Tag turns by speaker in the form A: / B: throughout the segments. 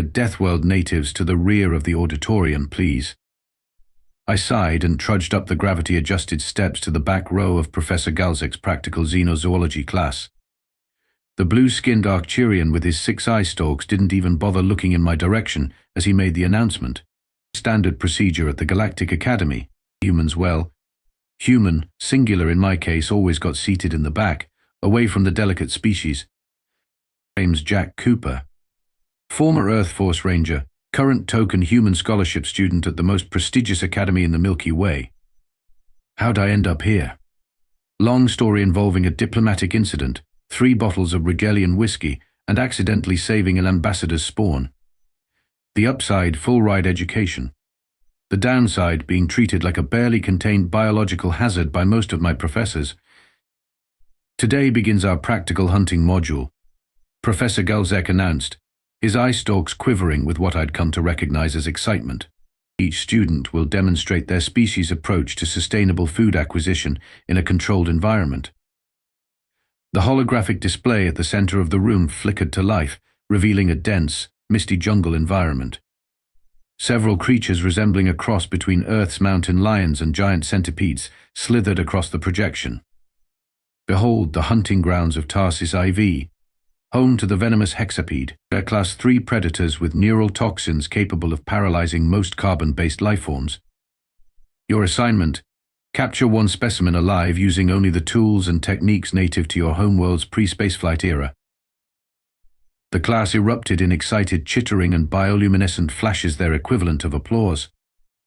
A: Deathworld natives to the rear of the auditorium, please." I sighed and trudged up the gravity-adjusted steps to the back row of Professor Galzek's practical xenozoology class. The blue-skinned Arcturian with his 6 eye stalks didn't even bother looking in my direction as he made the announcement. Standard procedure at the Galactic Academy. Humans, well, human, singular in my case, always got seated in the back, away from the delicate species. Name's Jack Cooper. Former Earth Force Ranger, current token human scholarship student at the most prestigious academy in the Milky Way. How'd I end up here? Long story involving a diplomatic incident, 3 bottles of Regalian whiskey, and accidentally saving an ambassador's spawn. The upside, full-ride education. The downside, being treated like a barely contained biological hazard by most of my professors. Today begins our practical hunting module. Professor Galzek announced, his eye stalks quivering with what I'd come to recognize as excitement. Each student will demonstrate their species' approach to sustainable food acquisition in a controlled environment. The holographic display at the center of the room flickered to life, revealing a dense, misty jungle environment. Several creatures resembling a cross between Earth's mountain lions and giant centipedes slithered across the projection. Behold the hunting grounds of Tarsis IV, home to the venomous Hexapede, a Class 3 predators with neural toxins capable of paralyzing most carbon-based lifeforms. Your assignment: capture 1 specimen alive using only the tools and techniques native to your homeworld's pre-spaceflight era. The class erupted in excited chittering and bioluminescent flashes, their equivalent of applause.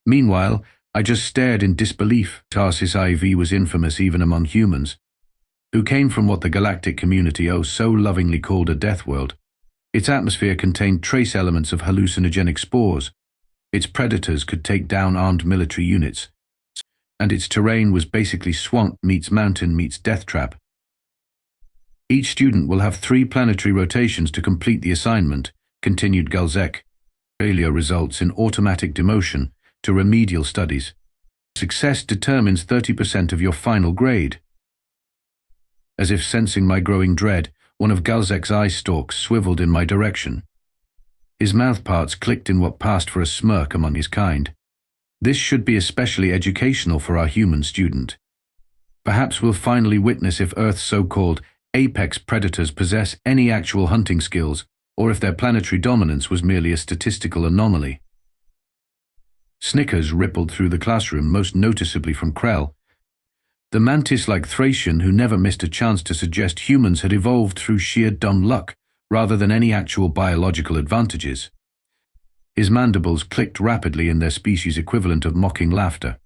A: Meanwhile, I just stared in disbelief. Tarsis IV was infamous even among humans, who came from what the galactic community so lovingly called a deathworld. Its atmosphere contained trace elements of hallucinogenic spores. Its predators could take down armed military units. And its terrain was basically swamp meets mountain meets death trap. Each student will have 3 planetary rotations to complete the assignment, continued Galzek. Failure results in automatic demotion to remedial studies. Success determines 30% of your final grade. As if sensing my growing dread, one of Galzek's eye stalks swiveled in my direction. His mouthparts clicked in what passed for a smirk among his kind. This should be especially educational for our human student. Perhaps we'll finally witness if Earth's so-called apex predators possess any actual hunting skills, or if their planetary dominance was merely a statistical anomaly. Snickers rippled through the classroom, most noticeably from Krell, the mantis-like Thracian who never missed a chance to suggest humans had evolved through sheer dumb luck rather than any actual biological advantages. His mandibles clicked rapidly in their species equivalent of mocking laughter.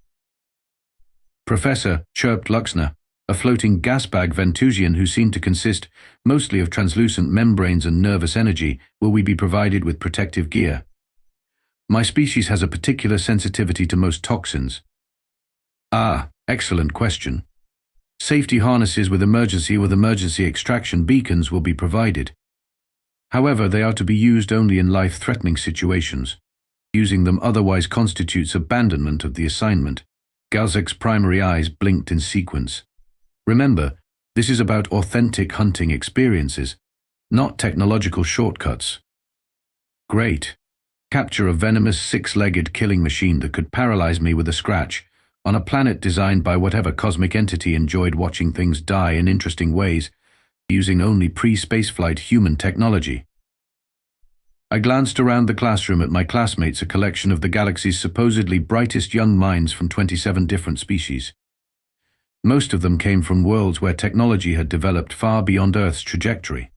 A: "Professor," chirped Luxner, a floating gas-bag Ventusian who seemed to consist mostly of translucent membranes and nervous energy, "will we be provided with protective gear? My species has a particular sensitivity to most toxins." "Ah, excellent question. Safety harnesses with emergency extraction beacons will be provided. However, they are to be used only in life-threatening situations. Using them otherwise constitutes abandonment of the assignment." Galzek's primary eyes blinked in sequence. "Remember, this is about authentic hunting experiences, not technological shortcuts." "Great. Capture a venomous 6-legged killing machine that could paralyze me with a scratch, on a planet designed by whatever cosmic entity enjoyed watching things die in interesting ways, using only pre-spaceflight human technology." I glanced around the classroom at my classmates, a collection of the galaxy's supposedly brightest young minds from 27 different species. Most of them came from worlds where technology had developed far beyond Earth's trajectory.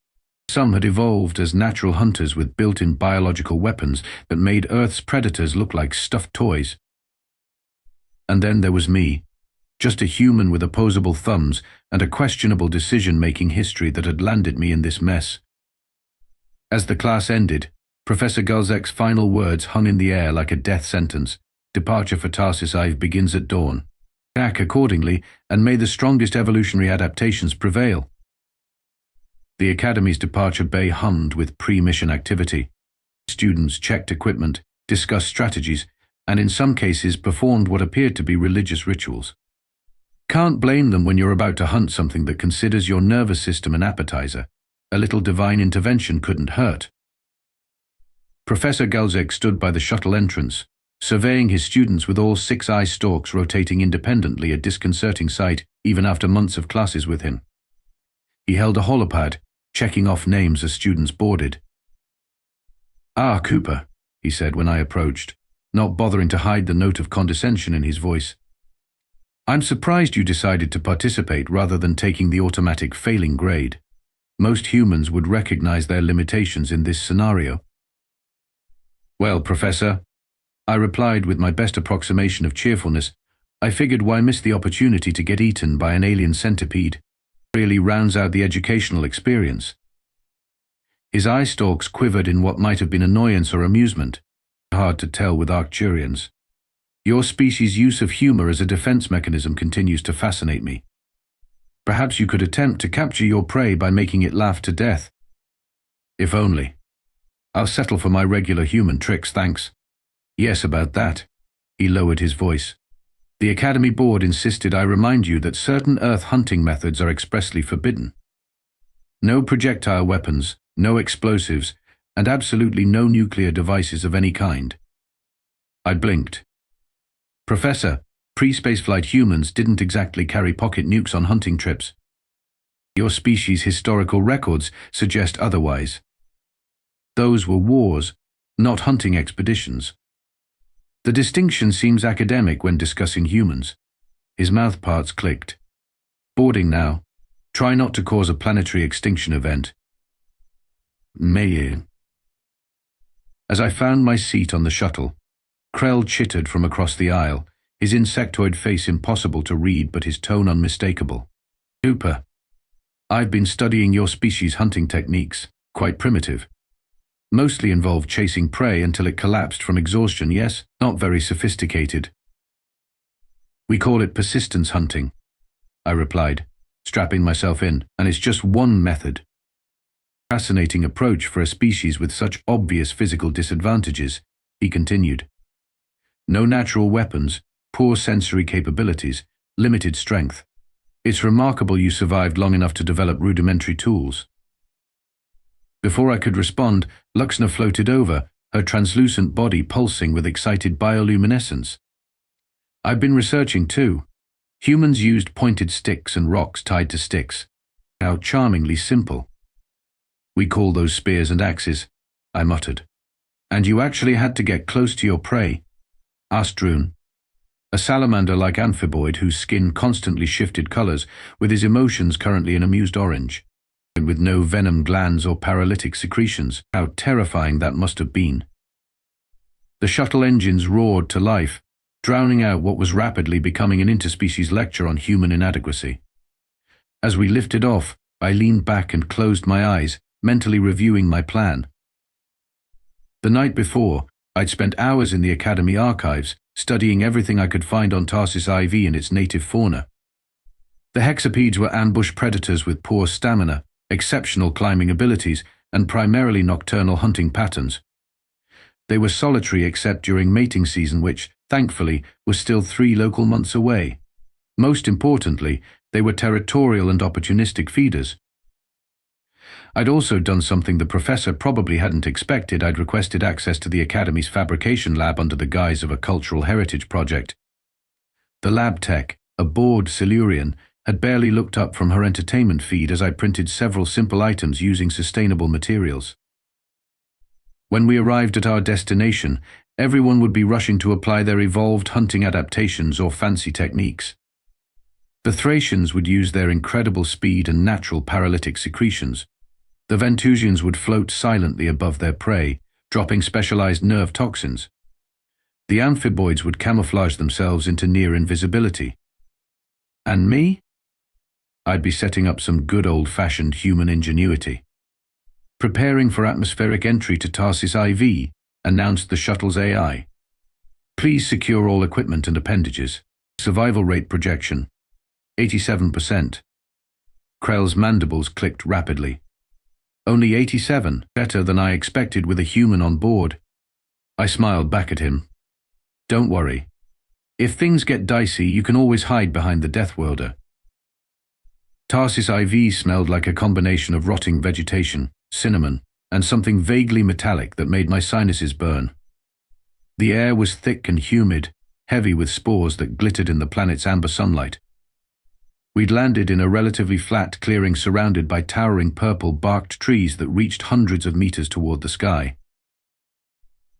A: Some had evolved as natural hunters with built-in biological weapons that made Earth's predators look like stuffed toys. And then there was me, just a human with opposable thumbs and a questionable decision-making history that had landed me in this mess. As the class ended, Professor Galzek's final words hung in the air like a death sentence. "Departure for Tarsis IV begins at dawn. Act accordingly, and may the strongest evolutionary adaptations prevail." The Academy's departure bay hummed with pre-mission activity. Students checked equipment, discussed strategies, and in some cases performed what appeared to be religious rituals. Can't blame them when you're about to hunt something that considers your nervous system an appetizer. A little divine intervention couldn't hurt. Professor Galzek stood by the shuttle entrance, surveying his students with all 6 eye stalks rotating independently, a disconcerting sight even after months of classes with him. He held a holopad, checking off names as students boarded. "Ah, Cooper," he said when I approached, not bothering to hide the note of condescension in his voice. "I'm surprised you decided to participate rather than taking the automatic failing grade. Most humans would recognize their limitations in this scenario." "Well, Professor," I replied with my best approximation of cheerfulness, "I figured why miss the opportunity to get eaten by an alien centipede? Really rounds out the educational experience." His eye stalks quivered in what might have been annoyance or amusement. Hard to tell with Arcturians. "Your species' use of humor as a defense mechanism continues to fascinate me. Perhaps you could attempt to capture your prey by making it laugh to death." "If only. I'll settle for my regular human tricks, thanks." "Yes, about that." He lowered his voice. "The Academy Board insisted I remind you that certain Earth hunting methods are expressly forbidden. No projectile weapons, no explosives, and absolutely no nuclear devices of any kind." I blinked. "Professor, pre-spaceflight humans didn't exactly carry pocket nukes on hunting trips. Your species' historical records suggest otherwise. Those were wars, not hunting expeditions. The distinction seems academic when discussing humans." His mouth parts clicked. "Boarding now. Try not to cause a planetary extinction event." "May." As I found my seat on the shuttle, Krell chittered from across the aisle, his insectoid face impossible to read but his tone unmistakable. "Cooper, I've been studying your species' hunting techniques, quite primitive. Mostly involved chasing prey until it collapsed from exhaustion, yes, not very sophisticated." "We call it persistence hunting," I replied, strapping myself in, "and it's just one method." "Fascinating approach for a species with such obvious physical disadvantages," he continued. "No natural weapons, poor sensory capabilities, limited strength. It's remarkable you survived long enough to develop rudimentary tools." Before I could respond, Luxna floated over, her translucent body pulsing with excited bioluminescence. "I've been researching too. Humans used pointed sticks and rocks tied to sticks. How charmingly simple." "We call those spears and axes," I muttered. "And you actually had to get close to your prey?" asked Droon, a salamander-like amphiboid whose skin constantly shifted colors, with his emotions currently an amused orange. With no venom glands or paralytic secretions. How terrifying that must have been. The shuttle engines roared to life, drowning out what was rapidly becoming an interspecies lecture on human inadequacy. As we lifted off, I leaned back and closed my eyes, mentally reviewing my plan. The night before, I'd spent hours in the Academy archives, studying everything I could find on Tarsis IV and its native fauna. The Hexapedes were ambush predators with poor stamina, exceptional climbing abilities, and primarily nocturnal hunting patterns. They were solitary except during mating season, which, thankfully, was still 3 local months away. Most importantly, they were territorial and opportunistic feeders. I'd also done something the professor probably hadn't expected. I'd requested access to the Academy's fabrication lab under the guise of a cultural heritage project. The lab tech, a bored Silurian, had barely looked up from her entertainment feed as I printed several simple items using sustainable materials. When we arrived at our destination, everyone would be rushing to apply their evolved hunting adaptations or fancy techniques. The Thracians would use their incredible speed and natural paralytic secretions. The Ventusians would float silently above their prey, dropping specialized nerve toxins. The amphiboids would camouflage themselves into near invisibility. And me? I'd be setting up some good old-fashioned human ingenuity. "Preparing for atmospheric entry to Tarsis IV," announced the shuttle's AI. "Please secure all equipment and appendages. Survival rate projection, 87%. Krell's mandibles clicked rapidly. "Only 87, better than I expected with a human on board." I smiled back at him. "Don't worry. If things get dicey, you can always hide behind the deathworlder." Tarsis IV smelled like a combination of rotting vegetation, cinnamon, and something vaguely metallic that made my sinuses burn. The air was thick and humid, heavy with spores that glittered in the planet's amber sunlight. We'd landed in a relatively flat clearing surrounded by towering purple-barked trees that reached hundreds of meters toward the sky.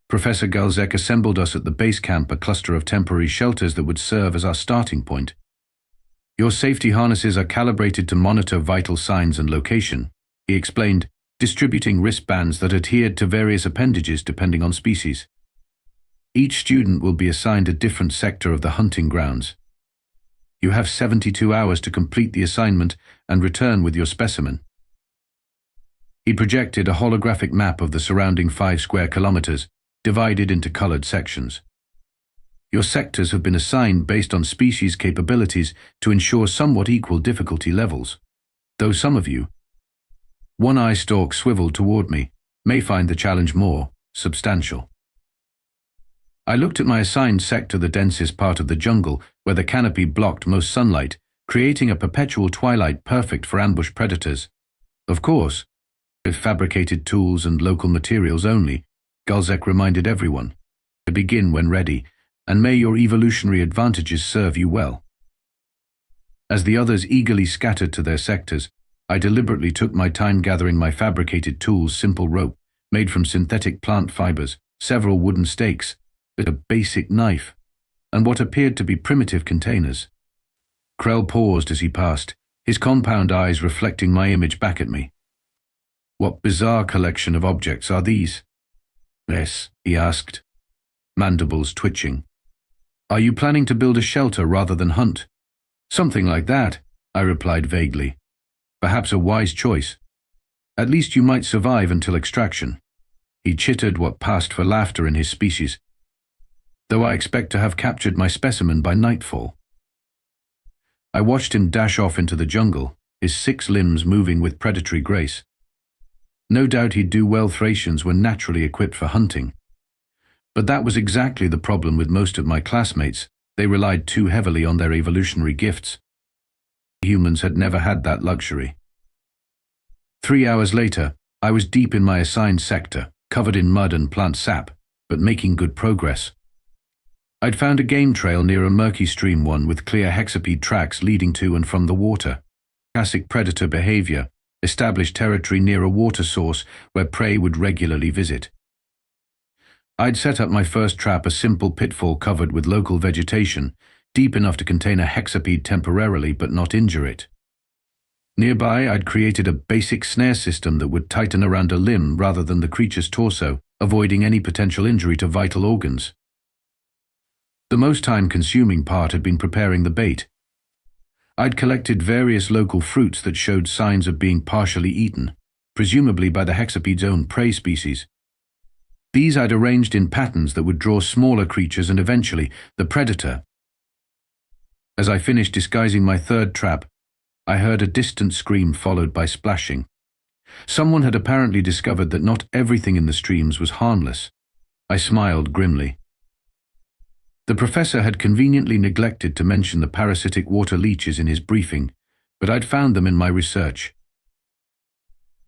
A: Professor Galzek assembled us at the base camp, a cluster of temporary shelters that would serve as our starting point. "Your safety harnesses are calibrated to monitor vital signs and location," he explained, distributing wristbands that adhered to various appendages depending on species. "Each student will be assigned a different sector of the hunting grounds. You have 72 hours to complete the assignment and return with your specimen." He projected a holographic map of the surrounding 5 square kilometers, divided into colored sections. "Your sectors have been assigned based on species capabilities to ensure somewhat equal difficulty levels. Though some of you," one eye stalk swiveled toward me, "may find the challenge more substantial." I looked at my assigned sector, the densest part of the jungle, where the canopy blocked most sunlight, creating a perpetual twilight perfect for ambush predators. Of course, with fabricated tools and local materials only, Galzek reminded everyone. "To begin when ready, and may your evolutionary advantages serve you well." As the others eagerly scattered to their sectors, I deliberately took my time gathering my fabricated tools, simple rope, made from synthetic plant fibers, several wooden stakes, a basic knife, and what appeared to be primitive containers. Krell paused as he passed, his compound eyes reflecting my image back at me. "What bizarre collection of objects are these?" "Yes," he asked, mandibles twitching. "Are you planning to build a shelter rather than hunt?" "Something like that," I replied vaguely. "Perhaps a wise choice. At least you might survive until extraction." He chittered what passed for laughter in his species. "Though I expect to have captured my specimen by nightfall." I watched him dash off into the jungle, his 6 limbs moving with predatory grace. No doubt he'd do well. Thracians were naturally equipped for hunting. But that was exactly the problem with most of my classmates. They relied too heavily on their evolutionary gifts. Humans had never had that luxury. 3 hours later, I was deep in my assigned sector, covered in mud and plant sap, but making good progress. I'd found a game trail near a murky stream, one with clear Hexapede tracks leading to and from the water. Classic predator behavior, established territory near a water source where prey would regularly visit. I'd set up my first trap, a simple pitfall covered with local vegetation, deep enough to contain a Hexapede temporarily but not injure it. Nearby, I'd created a basic snare system that would tighten around a limb rather than the creature's torso, avoiding any potential injury to vital organs. The most time-consuming part had been preparing the bait. I'd collected various local fruits that showed signs of being partially eaten, presumably by the Hexapede's own prey species. These I'd arranged in patterns that would draw smaller creatures and eventually the predator. As I finished disguising my third trap, I heard a distant scream followed by splashing. Someone had apparently discovered that not everything in the streams was harmless. I smiled grimly. The professor had conveniently neglected to mention the parasitic water leeches in his briefing, but I'd found them in my research.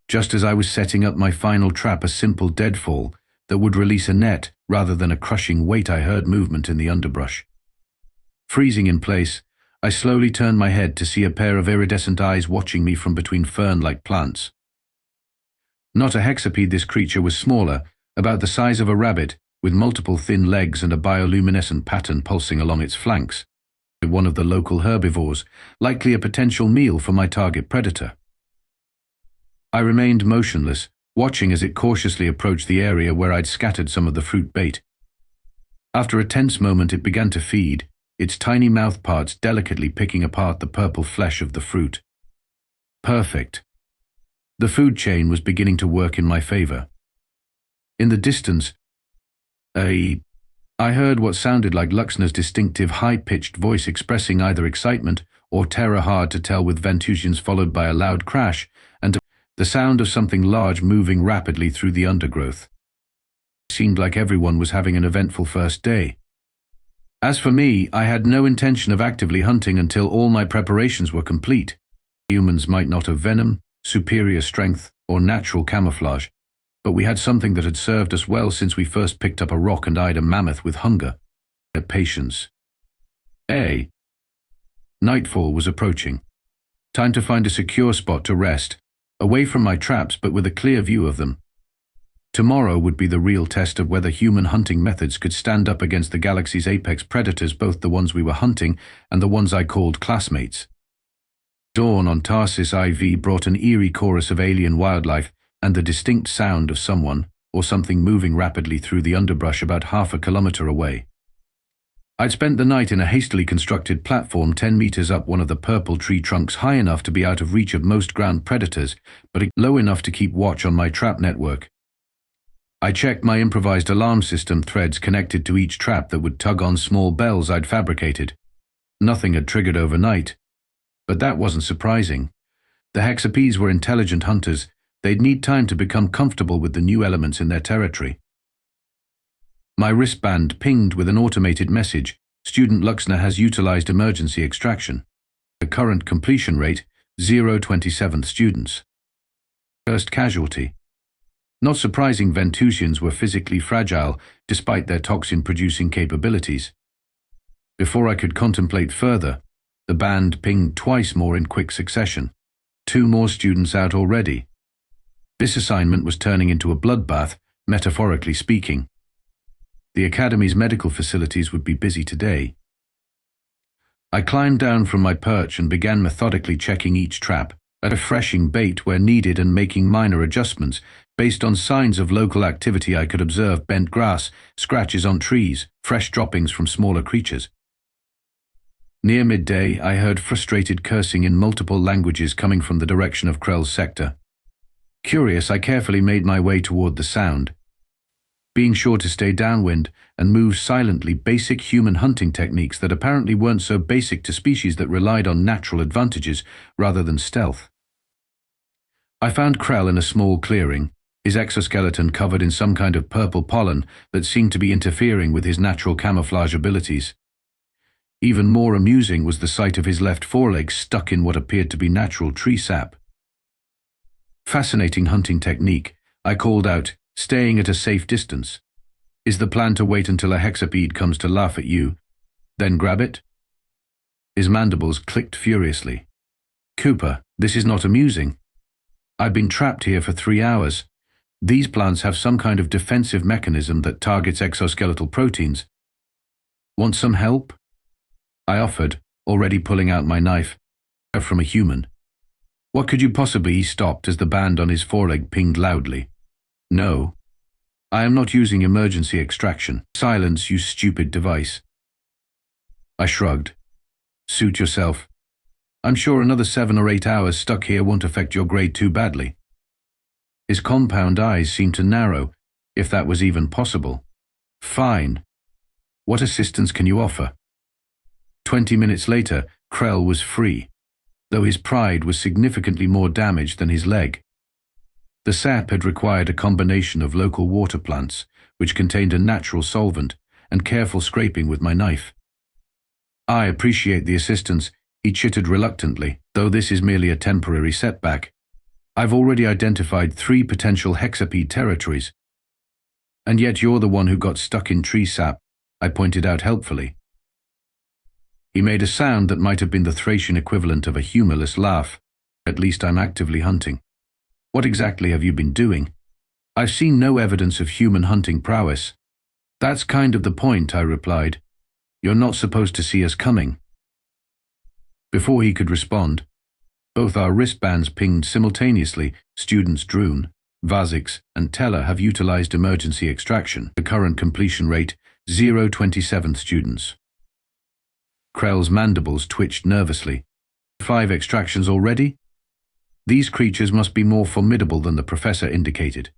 A: Just as I was setting up my final trap, a simple deadfall that would release a net rather than a crushing weight, I heard movement in the underbrush. Freezing in place, I slowly turned my head to see a pair of iridescent eyes watching me from between fern-like plants. Not a hexapede, this creature was smaller, about the size of a rabbit, with multiple thin legs and a bioluminescent pattern pulsing along its flanks. One of the local herbivores, likely a potential meal for my target predator. I remained motionless, watching as it cautiously approached the area where I'd scattered some of the fruit bait. After a tense moment, it began to feed, its tiny mouth parts delicately picking apart the purple flesh of the fruit. Perfect. The food chain was beginning to work in my favor. In the distance, I heard what sounded like Luxna's distinctive high-pitched voice expressing either excitement or terror, hard to tell, with Ventusians, followed by a loud crash and the sound of something large moving rapidly through the undergrowth. It seemed like everyone was having an eventful first day. As for me, I had no intention of actively hunting until all my preparations were complete. Humans might not have venom, superior strength, or natural camouflage, but we had something that had served us well since we first picked up a rock and eyed a mammoth with hunger. Patience. Nightfall was approaching. Time to find a secure spot to rest, away from my traps but with a clear view of them. Tomorrow would be the real test of whether human hunting methods could stand up against the galaxy's apex predators, both the ones we were hunting and the ones I called classmates. Dawn on Tarsis IV brought an eerie chorus of alien wildlife and the distinct sound of someone or something moving rapidly through the underbrush about half a kilometer away. I'd spent the night in a hastily constructed platform 10 meters up one of the purple tree trunks, high enough to be out of reach of most ground predators, but low enough to keep watch on my trap network. I checked my improvised alarm system threads connected to each trap that would tug on small bells I'd fabricated. Nothing had triggered overnight, but that wasn't surprising. The Hexapedes were intelligent hunters. They'd need time to become comfortable with the new elements in their territory. My wristband pinged with an automated message. Student Luxner has utilized emergency extraction. The current completion rate, 0.27 students. First casualty. Not surprising, Ventusians were physically fragile despite their toxin-producing capabilities. Before I could contemplate further, the band pinged twice more in quick succession. 2 more students out already. This assignment was turning into a bloodbath, metaphorically speaking. The Academy's medical facilities would be busy today. I climbed down from my perch and began methodically checking each trap, refreshing bait where needed and making minor adjustments based on signs of local activity I could observe: bent grass, scratches on trees, fresh droppings from smaller creatures. Near midday, I heard frustrated cursing in multiple languages coming from the direction of Krell's sector. Curious, I carefully made my way toward the sound, being sure to stay downwind and move silently. Basic human hunting techniques that apparently weren't so basic to species that relied on natural advantages rather than stealth. I found Krell in a small clearing, his exoskeleton covered in some kind of purple pollen that seemed to be interfering with his natural camouflage abilities. Even more amusing was the sight of his left foreleg stuck in what appeared to be natural tree sap. Fascinating hunting technique, I called out, staying at a safe distance. Is the plan to wait until a hexapede comes to laugh at you, then grab it? His mandibles clicked furiously. Cooper, this is not amusing. I've been trapped here for 3 hours. These plants have some kind of defensive mechanism that targets exoskeletal proteins. Want some help? I offered, already pulling out my knife. From a human. What could you possibly? He stopped as the band on his foreleg pinged loudly. No. I am not using emergency extraction. Silence, you stupid device. I shrugged. Suit yourself. I'm sure another 7 or 8 hours stuck here won't affect your grade too badly. His compound eyes seemed to narrow, if that was even possible. Fine. What assistance can you offer? 20 minutes later, Krell was free, though his pride was significantly more damaged than his leg. The sap had required a combination of local water plants, which contained a natural solvent, and careful scraping with my knife. I appreciate the assistance, he chittered reluctantly, though this is merely a temporary setback. I've already identified 3 potential hexapede territories. And yet you're the one who got stuck in tree sap, I pointed out helpfully. He made a sound that might have been the Thracian equivalent of a humorless laugh. At least I'm actively hunting. What exactly have you been doing? I've seen no evidence of human hunting prowess. That's kind of the point, I replied. You're not supposed to see us coming. Before he could respond, both our wristbands pinged simultaneously. Students Droon, Vazix, and Teller have utilized emergency extraction. The current completion rate, 0.27 students. Krell's mandibles twitched nervously. 5 extractions already? These creatures must be more formidable than the professor indicated.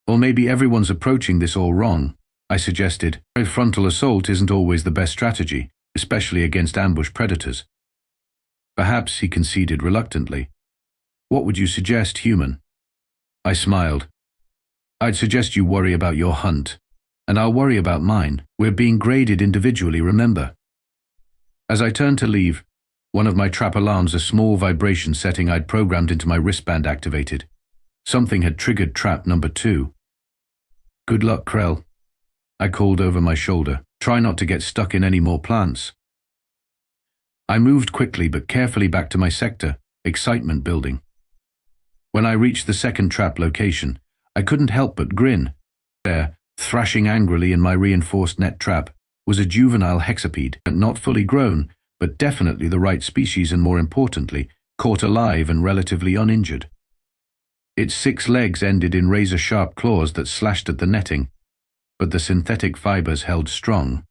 A: Or maybe everyone's approaching this all wrong, I suggested. A frontal assault isn't always the best strategy, especially against ambush predators. Perhaps, he conceded reluctantly. What would you suggest, human? I smiled. I'd suggest you worry about your hunt, and I'll worry about mine. We're being graded individually, remember? As I turned to leave, one of my trap alarms, a small vibration setting I'd programmed into my wristband, activated. Something had triggered trap number 2. "Good luck, Krell," I called over my shoulder. "Try not to get stuck in any more plants." I moved quickly but carefully back to my sector, excitement building. When I reached the second trap location, I couldn't help but grin. There, thrashing angrily in my reinforced net trap, was a juvenile hexapede, not fully grown, but definitely the right species and, more importantly, caught alive and relatively uninjured. Its 6 legs ended in razor-sharp claws that slashed at the netting, but the synthetic fibers held strong.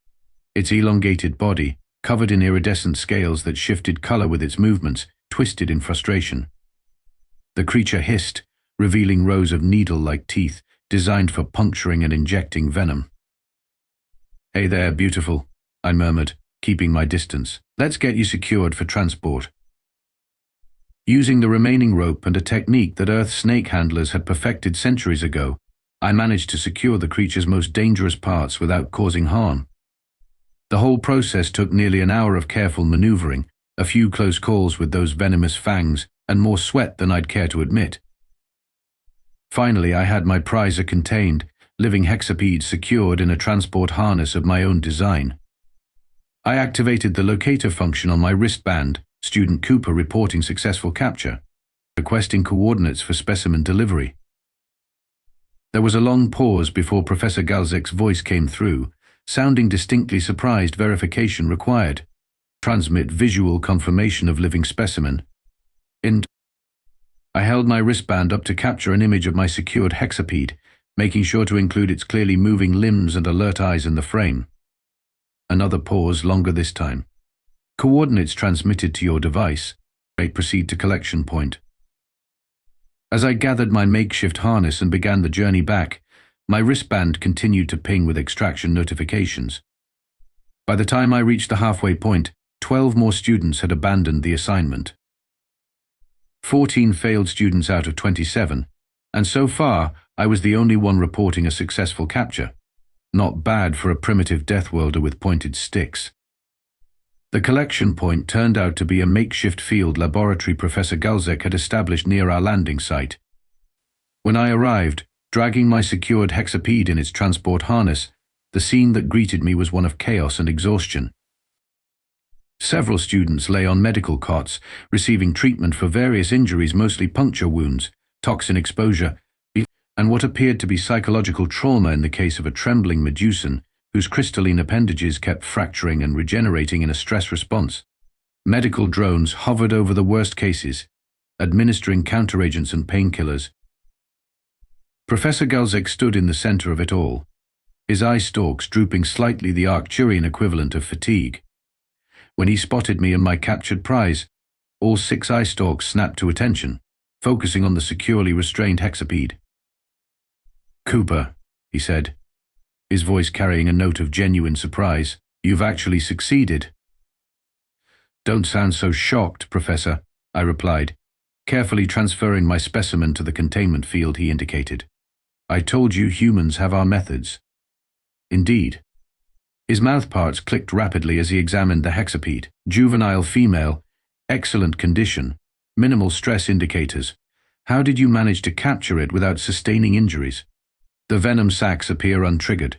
A: Its elongated body, covered in iridescent scales that shifted color with its movements, twisted in frustration. The creature hissed, revealing rows of needle-like teeth, designed for puncturing and injecting venom. "Hey there, beautiful," I murmured, keeping my distance. "Let's get you secured for transport." Using the remaining rope and a technique that Earth snake handlers had perfected centuries ago, I managed to secure the creature's most dangerous parts without causing harm. The whole process took nearly an hour of careful maneuvering, a few close calls with those venomous fangs, and more sweat than I'd care to admit. Finally, I had my prizer contained, living hexapede secured in a transport harness of my own design. I activated the locator function on my wristband, Student Cooper reporting successful capture, requesting coordinates for specimen delivery. There was a long pause before Professor Galzek's voice came through, sounding distinctly surprised. "Verification required. Transmit visual confirmation of living specimen." I held my wristband up to capture an image of my secured hexapede, making sure to include its clearly moving limbs and alert eyes in the frame. Another pause, longer this time. "Coordinates transmitted to your device. Proceed to collection point." As I gathered my makeshift harness and began the journey back, my wristband continued to ping with extraction notifications. By the time I reached the halfway point, 12 more students had abandoned the assignment. 14 failed students out of 27, and so far I was the only one reporting a successful capture. Not bad for a primitive deathworlder with pointed sticks. The collection point turned out to be a makeshift field laboratory Professor Galzek had established near our landing site. When I arrived, dragging my secured hexapede in its transport harness, the scene that greeted me was one of chaos and exhaustion. Several students lay on medical cots, receiving treatment for various injuries, mostly puncture wounds, toxin exposure, and what appeared to be psychological trauma in the case of a trembling Medusan, whose crystalline appendages kept fracturing and regenerating in a stress response. Medical drones hovered over the worst cases, administering counteragents and painkillers. Professor Galzek stood in the center of it all, his eye stalks drooping slightly, the Arcturian equivalent of fatigue. When he spotted me and my captured prize, all 6 eye stalks snapped to attention, focusing on the securely restrained hexapede. "Cooper," he said, his voice carrying a note of genuine surprise, "you've actually succeeded." "Don't sound so shocked, Professor," I replied, carefully transferring my specimen to the containment field he indicated. "I told you humans have our methods." "Indeed." His mouthparts clicked rapidly as he examined the hexapede. "Juvenile female, excellent condition, minimal stress indicators. How did you manage to capture it without sustaining injuries? The venom sacs appear untriggered."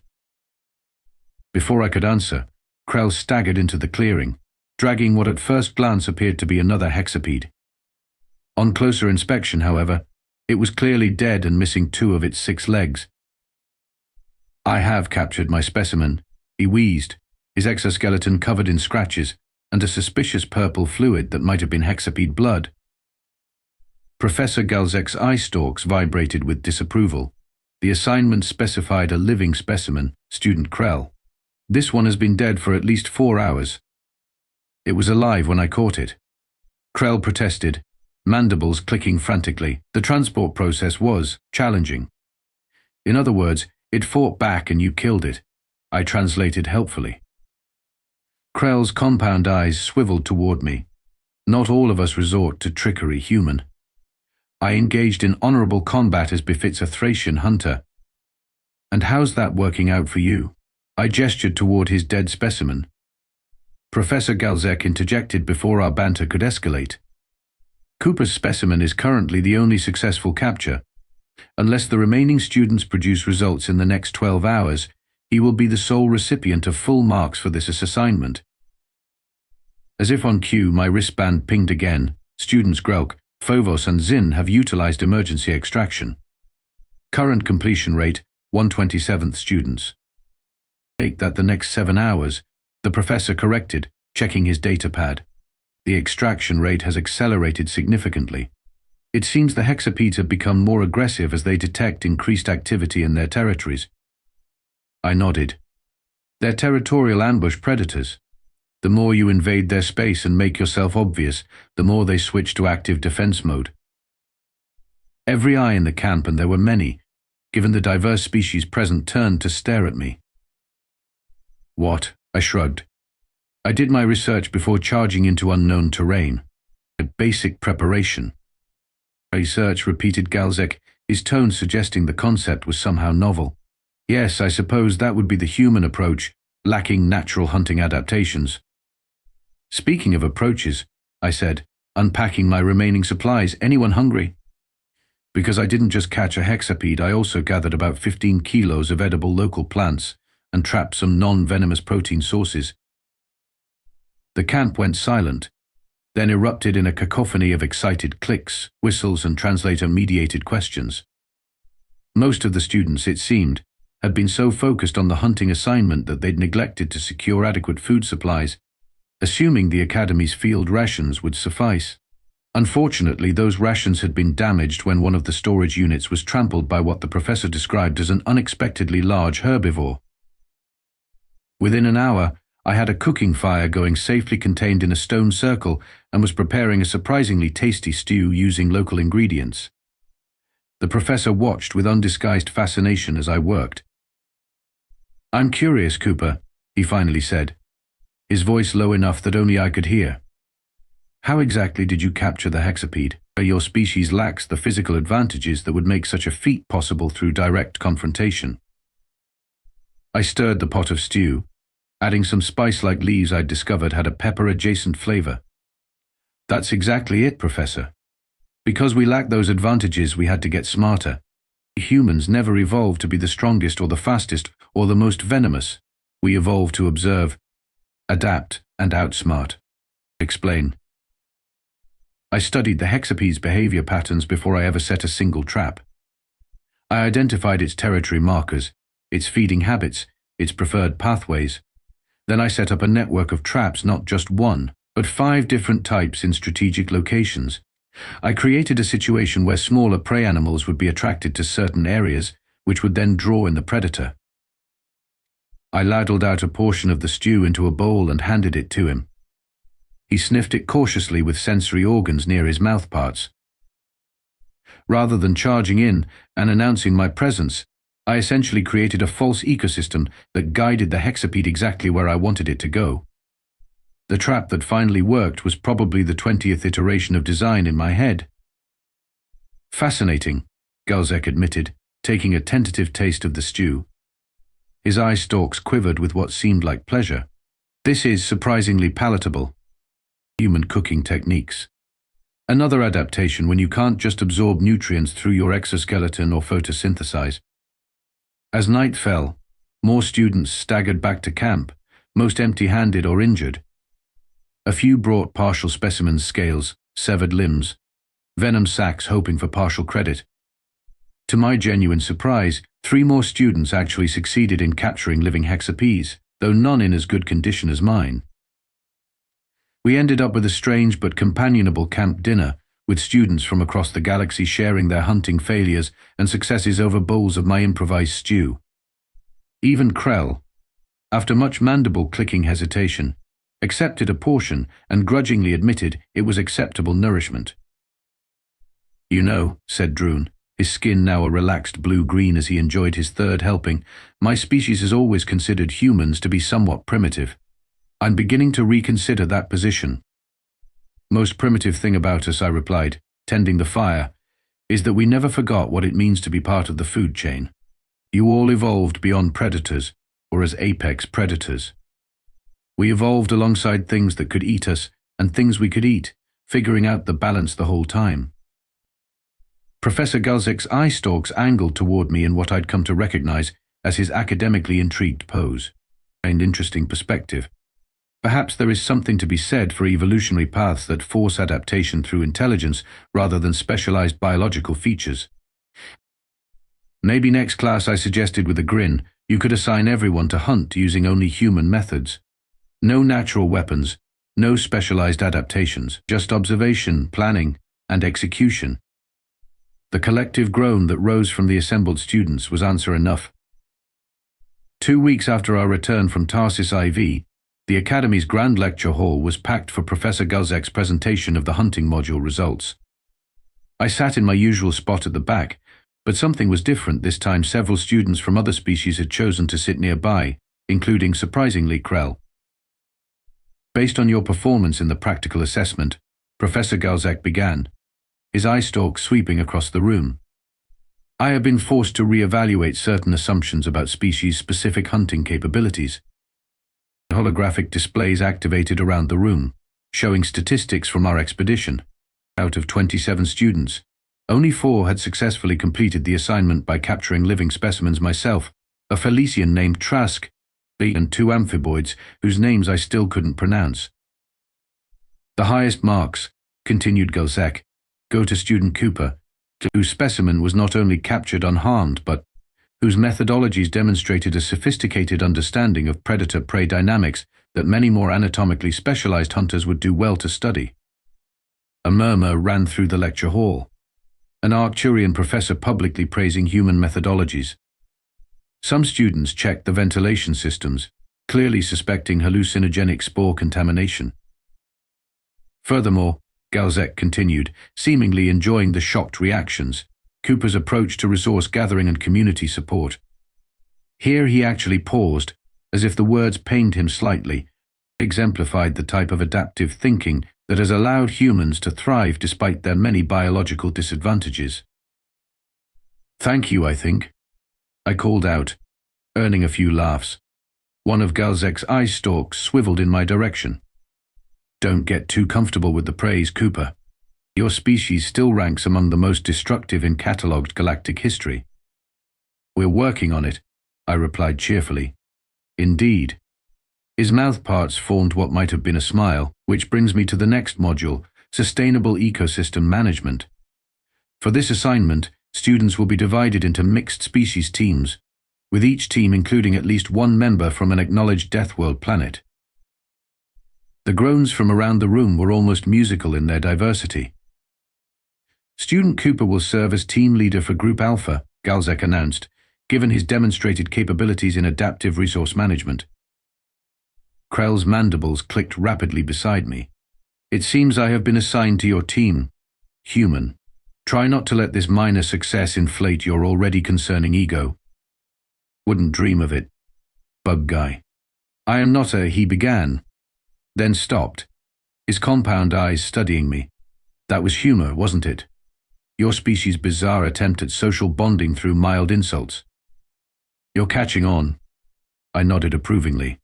A: Before I could answer, Krell staggered into the clearing, dragging what at first glance appeared to be another hexapede. On closer inspection, however, it was clearly dead and missing 2 of its 6 legs. "I have captured my specimen," he wheezed, his exoskeleton covered in scratches and a suspicious purple fluid that might have been hexapede blood. Professor Galzek's eye stalks vibrated with disapproval. The assignment specified a living specimen, Student Krell. "This one has been dead for at least 4 hours. It was alive when I caught it." Krell protested, mandibles clicking frantically. The transport process was challenging. "In other words, it fought back and you killed it," I translated helpfully. Krell's compound eyes swiveled toward me. "Not all of us resort to trickery, human. I engaged in honorable combat as befits a Thracian hunter." "And how's that working out for you?" I gestured toward his dead specimen. Professor Galzek interjected before our banter could escalate. "Cooper's specimen is currently the only successful capture. Unless the remaining students produce results in the next 12 hours, he will be the sole recipient of full marks for this assignment. As if on cue, my wristband pinged again. Students Grelk, Phobos and Zin have utilized emergency extraction. Current completion rate, 1/27th students. Take that the next 7 hours, the professor corrected, checking his data pad. The extraction rate has accelerated significantly. It seems the Hexapedes have become more aggressive as they detect increased activity in their territories. I nodded. They're territorial ambush predators. The more you invade their space and make yourself obvious, the more they switch to active defense mode. Every eye in the camp, and there were many, given the diverse species present, turned to stare at me. What? I shrugged. I did my research before charging into unknown terrain. A basic preparation. Research, repeated Galzek, his tone suggesting the concept was somehow novel. Yes, I suppose that would be the human approach, lacking natural hunting adaptations. Speaking of approaches, I said, unpacking my remaining supplies, anyone hungry? Because I didn't just catch a hexapede, I also gathered about 15 kilos of edible local plants and trapped some non-venomous protein sources. The camp went silent, then erupted in a cacophony of excited clicks, whistles, and translator-mediated questions. Most of the students, it seemed, had been so focused on the hunting assignment that they'd neglected to secure adequate food supplies, assuming the Academy's field rations would suffice. Unfortunately, those rations had been damaged when one of the storage units was trampled by what the professor described as an unexpectedly large herbivore. Within an hour, I had a cooking fire going safely contained in a stone circle and was preparing a surprisingly tasty stew using local ingredients. The professor watched with undisguised fascination as I worked. "I'm curious, Cooper," he finally said, his voice low enough that only I could hear. "How exactly did you capture the hexapede? Your species lacks the physical advantages that would make such a feat possible through direct confrontation." I stirred the pot of stew, adding some spice-like leaves I'd discovered had a pepper-adjacent flavor. "That's exactly it, Professor. Because we lack those advantages, we had to get smarter. Humans never evolved to be the strongest or the fastest or the most venomous. We evolved to observe, adapt, and outsmart." Explain. I studied the hexapede's behavior patterns before I ever set a single trap. I identified its territory markers, its feeding habits, its preferred pathways. Then I set up a network of traps, not just one, but 5 different types in strategic locations. I created a situation where smaller prey animals would be attracted to certain areas, which would then draw in the predator. I ladled out a portion of the stew into a bowl and handed it to him. He sniffed it cautiously with sensory organs near his mouthparts. Rather than charging in and announcing my presence, I essentially created a false ecosystem that guided the hexapede exactly where I wanted it to go. The trap that finally worked was probably the 20th iteration of design in my head. "Fascinating," Galzek admitted, taking a tentative taste of the stew. His eye stalks quivered with what seemed like pleasure. "This is surprisingly palatable. Human cooking techniques. Another adaptation when you can't just absorb nutrients through your exoskeleton or photosynthesize." As night fell, more students staggered back to camp, most empty-handed or injured. A few brought partial specimens, scales, severed limbs, venom sacs hoping for partial credit. To my genuine surprise, 3 more students actually succeeded in capturing living hexapedes, though none in as good condition as mine. We ended up with a strange but companionable camp dinner, with students from across the galaxy sharing their hunting failures and successes over bowls of my improvised stew. Even Krell, after much mandible-clicking hesitation, accepted a portion and grudgingly admitted it was acceptable nourishment. "You know," said Droon, his skin now a relaxed blue-green as he enjoyed his 3rd helping, "my species has always considered humans to be somewhat primitive. I'm beginning to reconsider that position." "Most primitive thing about us," I replied, tending the fire, "is that we never forgot what it means to be part of the food chain. You all evolved beyond predators, or as apex predators. We evolved alongside things that could eat us and things we could eat, figuring out the balance the whole time." Professor Galzek's eye stalks angled toward me in what I'd come to recognize as his academically intrigued pose. An interesting perspective. Perhaps there is something to be said for evolutionary paths that force adaptation through intelligence rather than specialized biological features. Maybe next class, I suggested with a grin, you could assign everyone to hunt using only human methods. No natural weapons, no specialized adaptations, just observation, planning, and execution. The collective groan that rose from the assembled students was answer enough. 2 weeks after our return from Tarsis IV, the Academy's Grand Lecture Hall was packed for Professor Galzek's presentation of the hunting module results. I sat in my usual spot at the back, but something was different this time. Several students from other species had chosen to sit nearby, including, surprisingly, Krell. Based on your performance in the practical assessment, Professor Galzek began, his eye stalk sweeping across the room. I have been forced to re-evaluate certain assumptions about species-specific hunting capabilities. Holographic displays activated around the room, showing statistics from our expedition. Out of 27 students, only 4 had successfully completed the assignment by capturing living specimens: myself, a Felician named Trask, and 2 amphiboids whose names I still couldn't pronounce. The highest marks, continued Galzek, go to student Cooper, whose specimen was not only captured unharmed but whose methodologies demonstrated a sophisticated understanding of predator-prey dynamics that many more anatomically specialized hunters would do well to study. A murmur ran through the lecture hall, an Arcturian professor publicly praising human methodologies. Some students checked the ventilation systems, clearly suspecting hallucinogenic spore contamination. Furthermore, Galzek continued, seemingly enjoying the shocked reactions, Cooper's approach to resource gathering and community support. Here he actually paused, as if the words pained him slightly, exemplified the type of adaptive thinking that has allowed humans to thrive despite their many biological disadvantages. Thank you, I think, I called out, earning a few laughs. One of Galzek's eye stalks swiveled in my direction. Don't get too comfortable with the praise, Cooper. Your species still ranks among the most destructive in catalogued galactic history. We're working on it, I replied cheerfully. Indeed. His mouth parts formed what might have been a smile, which brings me to the next module, Sustainable Ecosystem Management. For this assignment, students will be divided into mixed species teams, with each team including at least 1 member from an acknowledged deathworld planet. The groans from around the room were almost musical in their diversity. Student Cooper will serve as team leader for Group Alpha, Galzek announced, given his demonstrated capabilities in adaptive resource management. Krell's mandibles clicked rapidly beside me. It seems I have been assigned to your team. Human. Try not to let this minor success inflate your already concerning ego. Wouldn't dream of it. Bug guy. I am not a, he began, then stopped, his compound eyes studying me. That was humor, wasn't it? Your species' bizarre attempt at social bonding through mild insults. You're catching on. I nodded approvingly.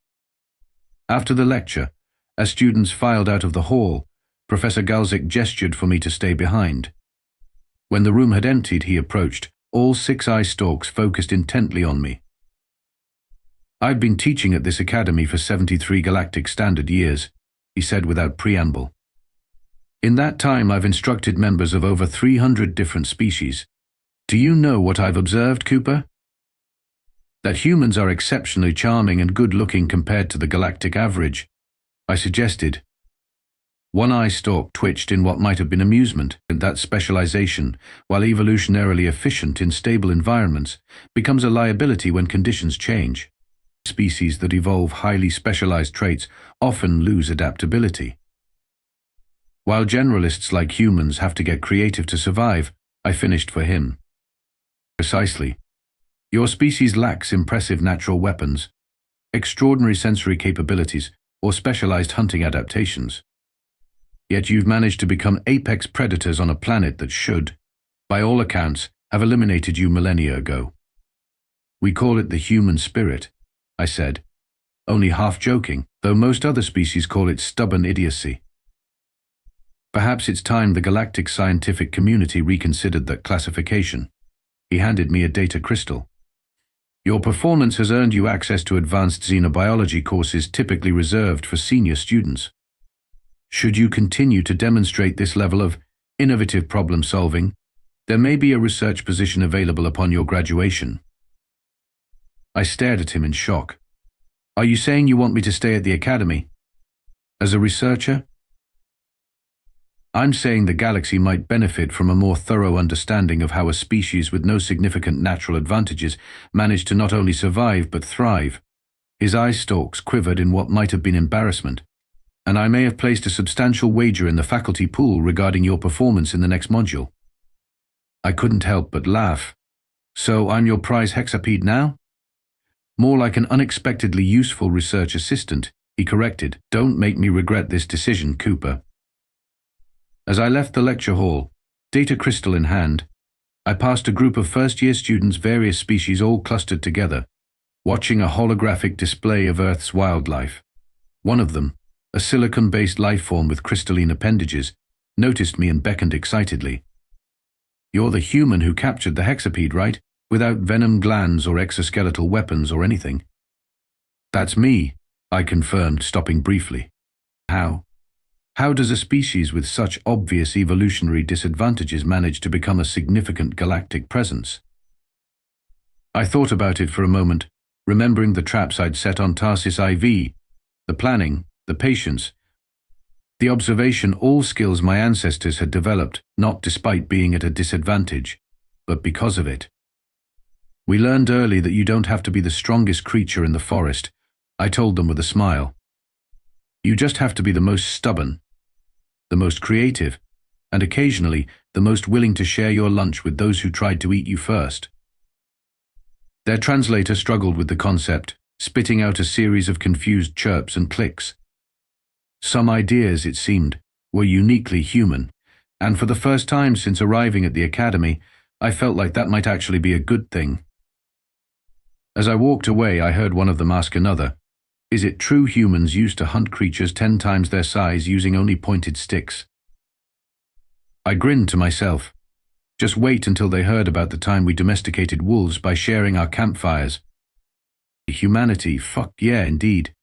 A: After the lecture, as students filed out of the hall, Professor Galzek gestured for me to stay behind. When the room had emptied, he approached, all 6 eye stalks focused intently on me. I'd been teaching at this academy for 73 galactic standard years, he said without preamble. In that time, I've instructed members of over 300 different species. Do you know what I've observed, Cooper? That humans are exceptionally charming and good-looking compared to the galactic average, I suggested. One eye stalk twitched in what might have been amusement, and that specialization, while evolutionarily efficient in stable environments, becomes a liability when conditions change. Species that evolve highly specialized traits often lose adaptability. While generalists like humans have to get creative to survive, I finished for him. Precisely. Your species lacks impressive natural weapons, extraordinary sensory capabilities, or specialized hunting adaptations. Yet you've managed to become apex predators on a planet that should, by all accounts, have eliminated you millennia ago. We call it the human spirit, I said, only half joking, though most other species call it stubborn idiocy. Perhaps it's time the galactic scientific community reconsidered that classification. He handed me a data crystal. Your performance has earned you access to advanced xenobiology courses typically reserved for senior students. Should you continue to demonstrate this level of innovative problem solving, there may be a research position available upon your graduation. I stared at him in shock. Are you saying you want me to stay at the academy? As a researcher? I'm saying the galaxy might benefit from a more thorough understanding of how a species with no significant natural advantages managed to not only survive but thrive. His eye stalks quivered in what might have been embarrassment, and I may have placed a substantial wager in the faculty pool regarding your performance in the next module. I couldn't help but laugh. So I'm your prize Hexapede now? More like an unexpectedly useful research assistant, he corrected. Don't make me regret this decision, Cooper. As I left the lecture hall, data crystal in hand, I passed a group of first-year students, various species all clustered together, watching a holographic display of Earth's wildlife. One of them, a silicon-based life form with crystalline appendages, noticed me and beckoned excitedly. You're the human who captured the Hexapede, right? Without venom glands or exoskeletal weapons or anything. That's me, I confirmed, stopping briefly. How? How does a species with such obvious evolutionary disadvantages manage to become a significant galactic presence? I thought about it for a moment, remembering the traps I'd set on Tarsis IV, the planning, the patience, the observation, all skills my ancestors had developed, not despite being at a disadvantage, but because of it. We learned early that you don't have to be the strongest creature in the forest, I told them with a smile. You just have to be the most stubborn, the most creative, and occasionally the most willing to share your lunch with those who tried to eat you first. Their translator struggled with the concept, spitting out a series of confused chirps and clicks. Some ideas, it seemed, were uniquely human, and for the first time since arriving at the academy, I felt like that might actually be a good thing. As I walked away, I heard one of them ask another, "Is it true humans used to hunt creatures 10 times their size using only pointed sticks?" I grinned to myself. Just wait until they heard about the time we domesticated wolves by sharing our campfires. Humanity, fuck yeah, indeed.